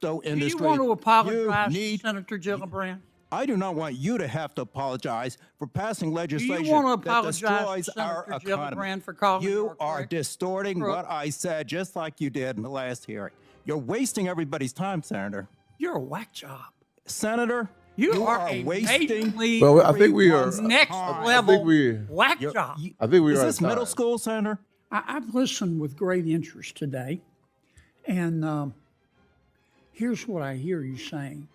crypto Do industry. you want to apologize, You need, Senator Gillibrand? I do not want you to have to apologize for passing Do legislation you want to that apologize destroys to our Senator economy. Gillibrand for calling You are crook? distorting what I said, just like you did in the last hearing. You're wasting everybody's time, Senator. You're a whack job. Senator, You are a wasting. Well, I think we are. everyone's next time. level we- whack job. I think we Is are. this middle school, Senator? I've listened with great interest today, and here's what I hear you saying.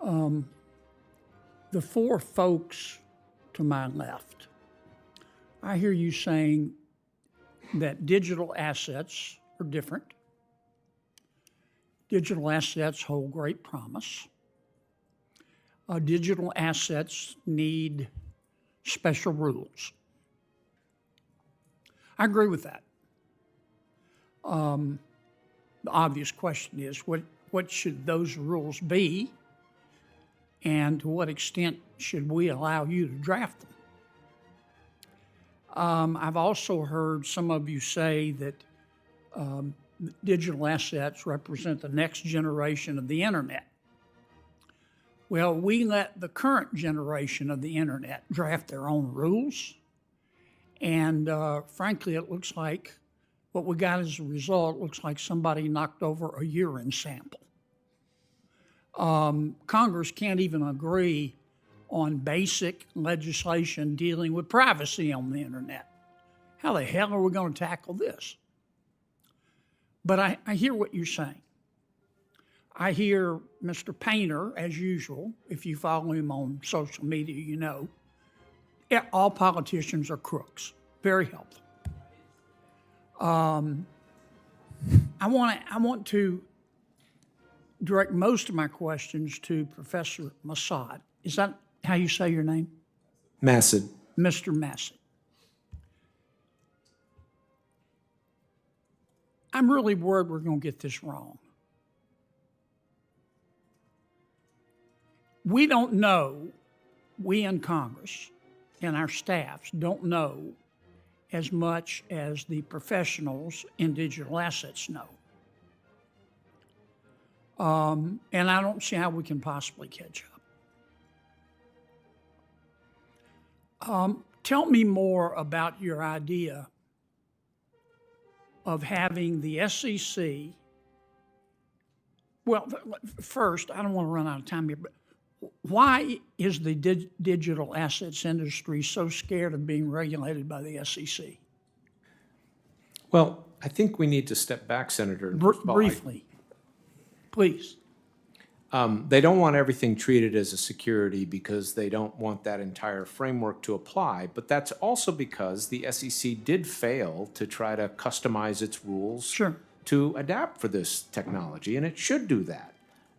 The four folks to my left, I hear you saying that digital assets are different. Digital assets hold great promise. Digital assets need special rules. I agree with that. The obvious question is, what should those rules be, and to what extent should we allow you to draft them? I've also heard some of you say that digital assets represent the next generation of the internet. Well, we let the current generation of the internet draft their own rules. And frankly, it looks like what we got as a result looks like somebody knocked over a urine sample. Congress can't even agree on basic legislation dealing with privacy on the internet. How the hell are we going to tackle this? But I hear what you're saying. I hear Mr. Painter, as usual, if you follow him on social media, you know, all politicians are crooks. Very helpful. I want to direct most of my questions to Professor Massad. Is that how you say your name? Massad. Mr. Massad. I'm really worried we're going to get this wrong. We don't know, we in Congress and our staffs don't know as much as the professionals in digital assets know. And I don't see how we can possibly catch up. Tell me more about your idea of having the SEC. Well, first, I don't want to run out of time here, but why is the digital assets industry so scared of being regulated by the SEC? Well, I think we need to step back, Senator. Briefly, please. They don't want everything treated as a security because they don't want that entire framework to apply. But that's also because the SEC did fail to try to customize its rules to adapt for this technology, and it should do that.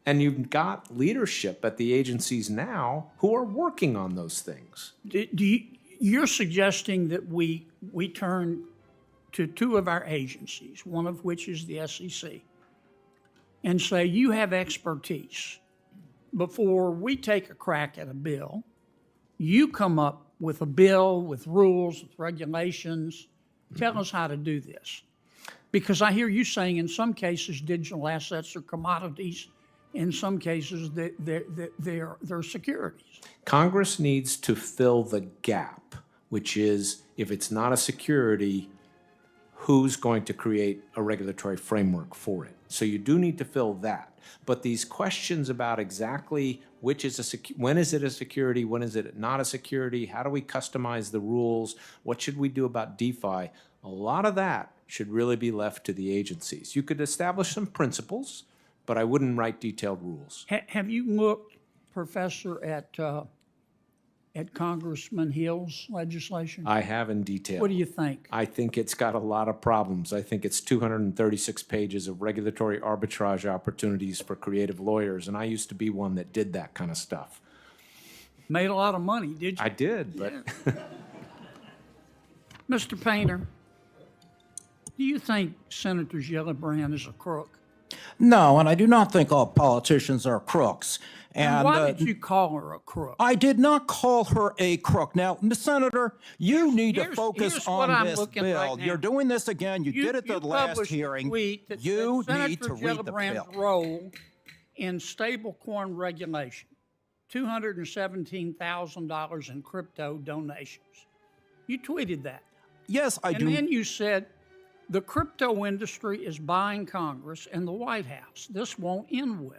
And you've got leadership at the agencies now who are working on those things. You're suggesting that we turn to two of our agencies, one of which is the SEC, and say, you have expertise. Before we take a crack at a bill, you come up with a bill, with rules, with regulations. Tell us how to do this. Because I hear you saying in some cases digital assets are commodities. In some cases, they're securities. Congress needs to fill the gap, which is if it's not a security, who's going to create a regulatory framework for it? So you do need to fill that. But these questions about exactly which is when is it a security, when is it not a security, how do we customize the rules, what should we do about DeFi, a lot of that should really be left to the agencies. You could establish some principles, but I wouldn't write detailed rules. Have you looked, Professor, at Congressman Hill's legislation? I have in detail. What do you think? I think it's got a lot of problems. I think it's 236 pages of regulatory arbitrage opportunities for creative lawyers, and I used to be one that did that kind of stuff. Made a lot of money, did you? I did, but... Yeah. Mr. Painter, do you think Senator Gillibrand is a crook? No, and I do not think all politicians are crooks. And why did you call her a crook? I did not call her a crook. Now, Ms. Senator, you need to here's focus what on I'm this looking bill. right now. You're doing this again. You did it the last published a hearing. tweet that You said need to Senator read the Gillibrand's bill. role in stablecoin regulation, $217,000 in crypto donations. You tweeted that. Yes, I do. And then you said the crypto industry is buying Congress and the White House. This won't end well.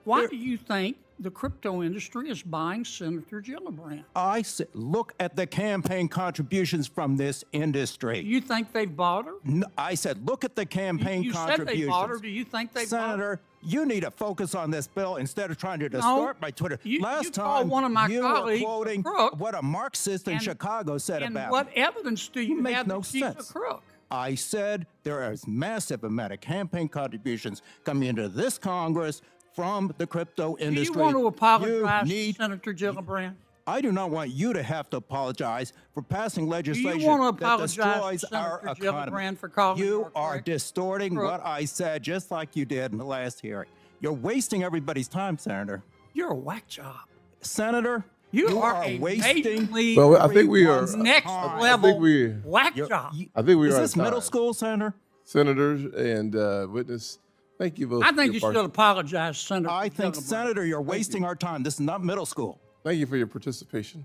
Why do you think the crypto industry is buying Senator Gillibrand? I said, look at the campaign contributions from this industry. You think they bought her? No, I said, look at the campaign You said contributions. they bought her. Do you think they bought her? Senator, you need to focus on this bill instead of trying to distort my Twitter. You called one of my you colleagues were a quoting crook, what a Marxist in Chicago said and about what me. evidence do you make have no that she's sense. a crook? I said there is massive amount of campaign contributions coming into this Congress from the crypto Do industry. you want to apologize You need, to Senator Gillibrand? I do not want you to have to apologize for passing legislation want to that apologize destroys to our Senator economy. Gillibrand for calling her You a are crook? distorting what I said, just like you did in the last hearing. You're wasting everybody's time, Senator. You're a whack job. Senator, You are a wasting. Major League Well, I think we are. everyone's next time. level we- whack job. I think we Is are. this middle school, Senator? Senators and witness. Thank you both. I for think your you part- should apologize, Senator I think, Gillibrand. Senator, you're wasting our time. This is not middle school. Thank you for your participation.